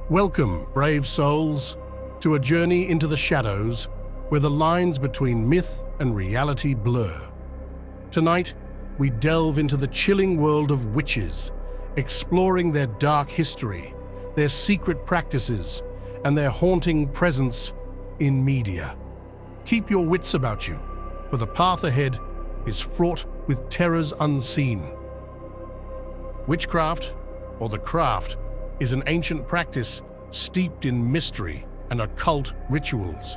Welcome, brave souls, to a journey into the shadows where the lines between myth and reality blur. Tonight, we delve into the chilling world of witches, exploring their dark history, their secret practices, and their haunting presence in media. Keep your wits about you, for the path ahead is fraught with terrors unseen. Witchcraft, or the craft, is an ancient practice steeped in mystery and occult rituals.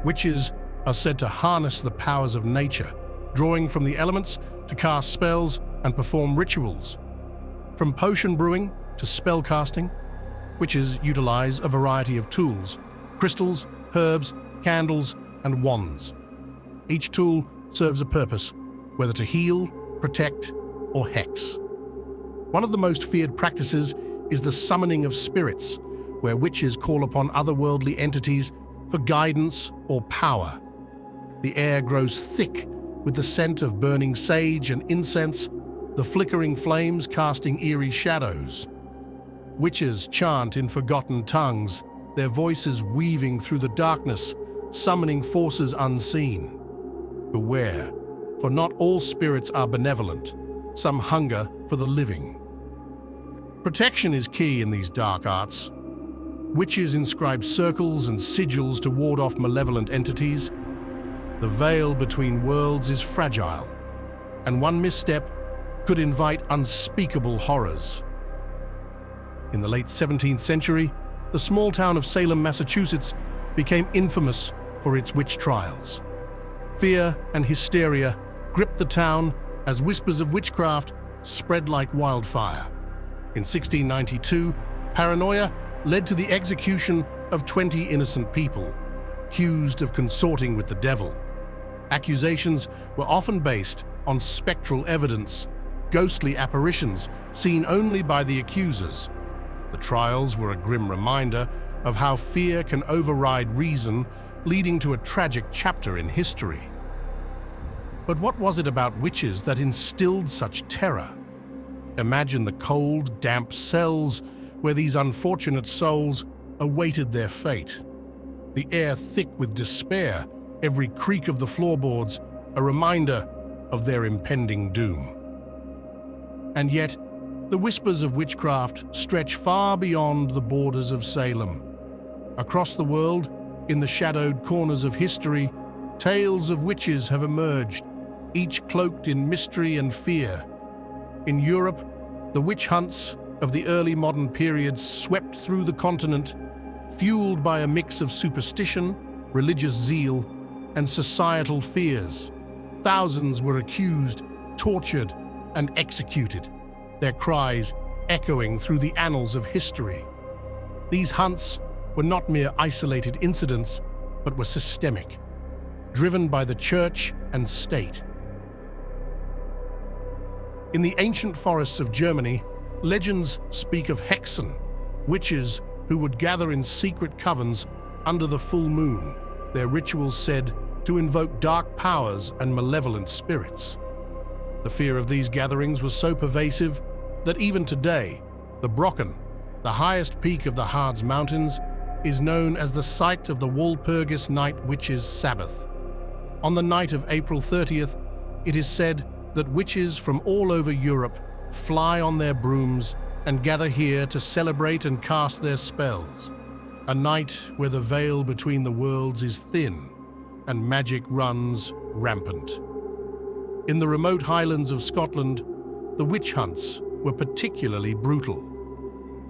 Witches are said to harness the powers of nature, drawing from the elements to cast spells and perform rituals. From potion brewing to spell casting, witches utilize a variety of tools: crystals, herbs, candles, and wands. Each tool serves a purpose, whether to heal, protect, or hex. One of the most feared practices is the summoning of spirits, where witches call upon otherworldly entities for guidance or power. The air grows thick with the scent of burning sage and incense, the flickering flames casting eerie shadows. Witches chant in forgotten tongues, their voices weaving through the darkness, summoning forces unseen. Beware, for not all spirits are benevolent. Some hunger for the living. Protection is key in these dark arts. Witches inscribe circles and sigils to ward off malevolent entities. The veil between worlds is fragile, and one misstep could invite unspeakable horrors. In the late 17th century, the small town of Salem, Massachusetts, became infamous for its witch trials. Fear and hysteria gripped the town as whispers of witchcraft spread like wildfire. In 1692, paranoia led to the execution of 20 innocent people, accused of consorting with the devil. Accusations were often based on spectral evidence, ghostly apparitions seen only by the accusers. The trials were a grim reminder of how fear can override reason, leading to a tragic chapter in history. But what was it about witches that instilled such terror? Imagine the cold, damp cells where these unfortunate souls awaited their fate. The air thick with despair, every creak of the floorboards a reminder of their impending doom. And yet, the whispers of witchcraft stretch far beyond the borders of Salem. Across the world, in the shadowed corners of history, tales of witches have emerged, each cloaked in mystery and fear. In Europe, the witch hunts of the early modern period swept through the continent, fueled by a mix of superstition, religious zeal, and societal fears. Thousands were accused, tortured, and executed, their cries echoing through the annals of history. These hunts were not mere isolated incidents, but were systemic, driven by the church and state. In the ancient forests of Germany, legends speak of hexen, witches who would gather in secret covens under the full moon, their rituals said to invoke dark powers and malevolent spirits. The fear of these gatherings was so pervasive that even today, the Brocken, the highest peak of the Harz Mountains, is known as the site of the Walpurgis Night Witches' Sabbath. On the night of April 30th, it is said that witches from all over Europe fly on their brooms and gather here to celebrate and cast their spells. A night where the veil between the worlds is thin and magic runs rampant. In the remote highlands of Scotland, the witch hunts were particularly brutal.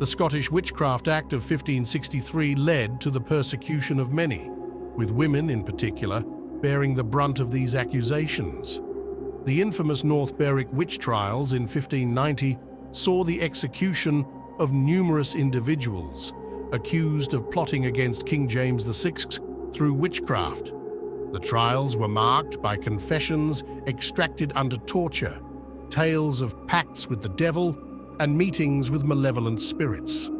The Scottish Witchcraft Act of 1563 led to the persecution of many, with women in particular bearing the brunt of these accusations. The infamous North Berwick witch trials in 1590 saw the execution of numerous individuals accused of plotting against King James VI through witchcraft. The trials were marked by confessions extracted under torture, tales of pacts with the devil, and meetings with malevolent spirits.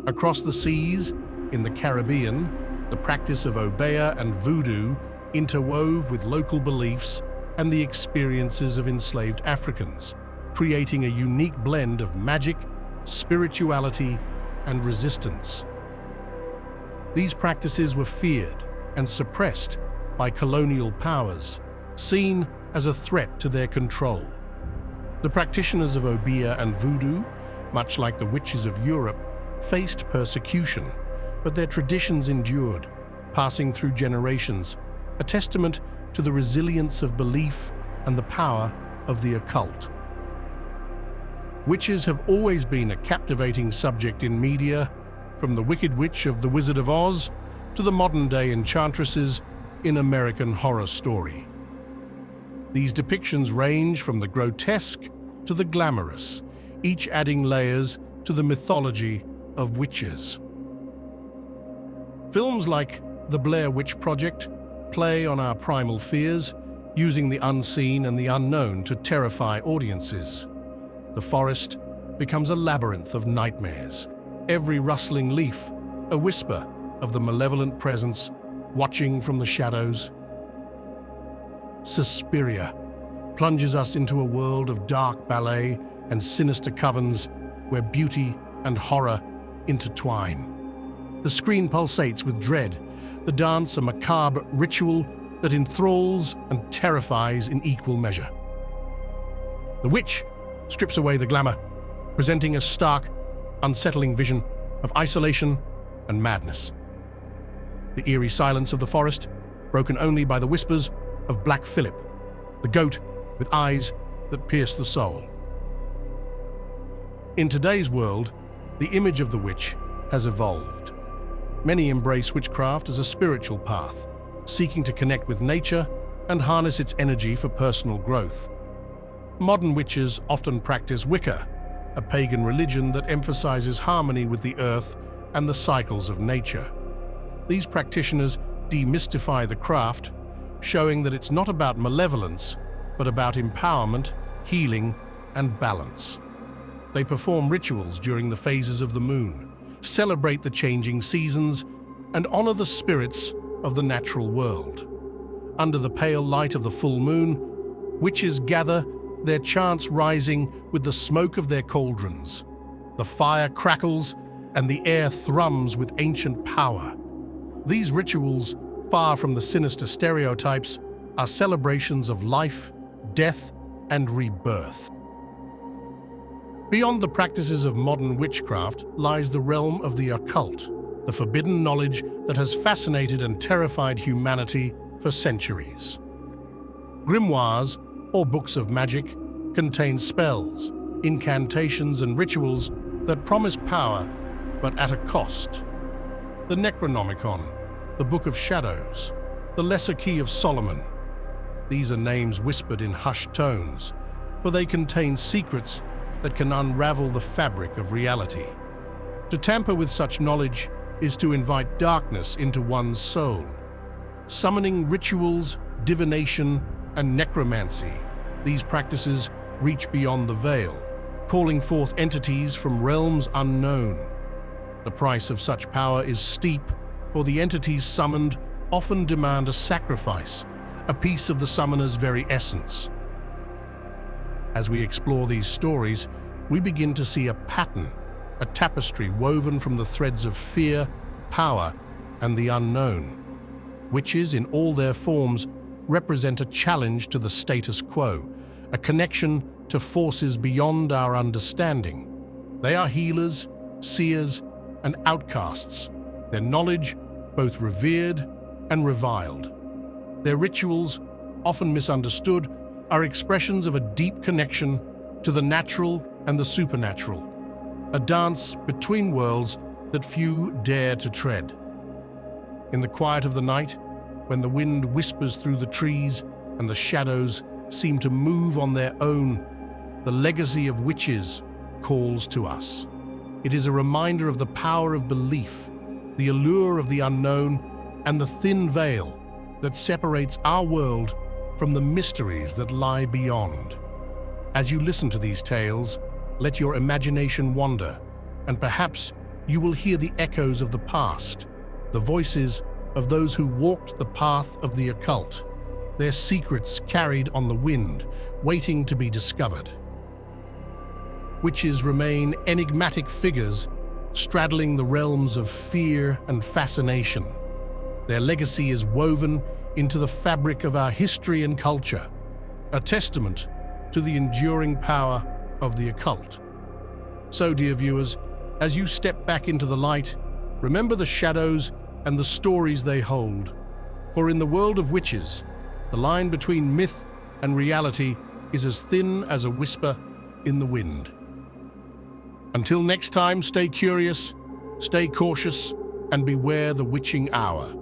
Across the seas, in the Caribbean, the practice of obeah and voodoo interwove with local beliefs and the experiences of enslaved Africans, creating a unique blend of magic, spirituality, and resistance. These practices were feared and suppressed by colonial powers, seen as a threat to their control. The practitioners of obeah and voodoo, much like the witches of Europe, faced persecution, but their traditions endured, passing through generations, a testament to the resilience of belief and the power of the occult. Witches have always been a captivating subject in media, from the Wicked Witch of The Wizard of Oz to the modern-day enchantresses in American Horror Story. These depictions range from the grotesque to the glamorous, each adding layers to the mythology of witches. Films like The Blair Witch Project play on our primal fears, using the unseen and the unknown to terrify audiences. The forest becomes a labyrinth of nightmares, every rustling leaf a whisper of the malevolent presence watching from the shadows. Suspiria plunges us into a world of dark ballet and sinister covens where beauty and horror intertwine. The screen pulsates with dread, the dance a macabre ritual that enthralls and terrifies in equal measure. The witch strips away the glamour, presenting a stark, unsettling vision of isolation and madness. The eerie silence of the forest, broken only by the whispers of Black Phillip, the goat with eyes that pierce the soul. In today's world, the image of the witch has evolved. Many embrace witchcraft as a spiritual path, seeking to connect with nature and harness its energy for personal growth. Modern witches often practice Wicca, a pagan religion that emphasizes harmony with the earth and the cycles of nature. These practitioners demystify the craft, showing that it's not about malevolence, but about empowerment, healing, and balance. They perform rituals during the phases of the moon, celebrate the changing seasons, and honor the spirits of the natural world. Under the pale light of the full moon, witches gather, their chants rising with the smoke of their cauldrons. The fire crackles and the air thrums with ancient power. These rituals, far from the sinister stereotypes, are celebrations of life, death, and rebirth. Beyond the practices of modern witchcraft lies the realm of the occult, the forbidden knowledge that has fascinated and terrified humanity for centuries. Grimoires, or books of magic, contain spells, incantations, and rituals that promise power, but at a cost. The Necronomicon, the Book of Shadows, the Lesser Key of Solomon. These are names whispered in hushed tones, for they contain secrets that can unravel the fabric of reality. To tamper with such knowledge is to invite darkness into one's soul. Summoning rituals, divination, and necromancy, these practices reach beyond the veil, calling forth entities from realms unknown. The price of such power is steep, for the entities summoned often demand a sacrifice, a piece of the summoner's very essence. As we explore these stories, we begin to see a pattern, a tapestry woven from the threads of fear, power, and the unknown. Witches, in all their forms, represent a challenge to the status quo, a connection to forces beyond our understanding. They are healers, seers, and outcasts, their knowledge both revered and reviled. Their rituals, often misunderstood, are expressions of a deep connection to the natural and the supernatural, a dance between worlds that few dare to tread. In the quiet of the night, when the wind whispers through the trees and the shadows seem to move on their own, the legacy of witches calls to us. It is a reminder of the power of belief, the allure of the unknown, and the thin veil that separates our world from the mysteries that lie beyond. As you listen to these tales, let your imagination wander, and perhaps you will hear the echoes of the past, the voices of those who walked the path of the occult, their secrets carried on the wind, waiting to be discovered. Witches remain enigmatic figures straddling the realms of fear and fascination. Their legacy is woven into the fabric of our history and culture, a testament to the enduring power of the occult. So, dear viewers, as you step back into the light, remember the shadows and the stories they hold. For in the world of witches, the line between myth and reality is as thin as a whisper in the wind. Until next time, stay curious, stay cautious, and beware the witching hour.